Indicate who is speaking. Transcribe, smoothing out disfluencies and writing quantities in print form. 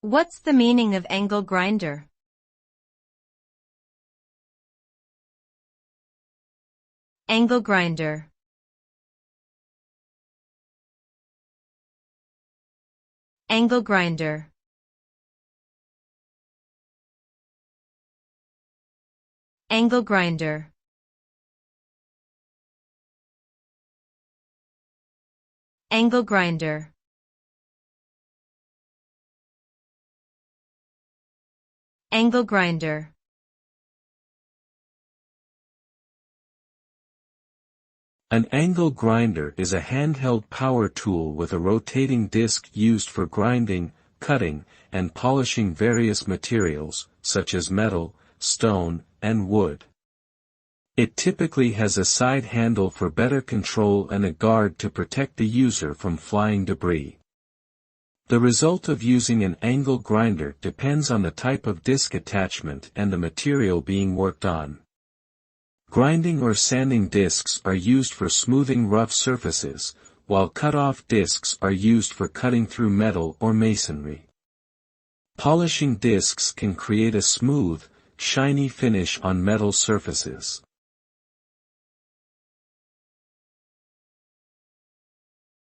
Speaker 1: What's the meaning of angle grinder? Angle grinder. Angle grinder. Angle grinder. Angle grinder. Angle grinder.
Speaker 2: An angle grinder is a handheld power tool with a rotating disc used for grinding, cutting, and polishing various materials, such as metal, stone, and wood. It typically has a side handle for better control and a guard to protect the user from flying debris. The result of using an angle grinder depends on the type of disc attachment and the material being worked on. Grinding or sanding discs are used for smoothing rough surfaces, while cut-off discs are used for cutting through metal or masonry. Polishing discs can create a smooth, shiny finish on metal surfaces.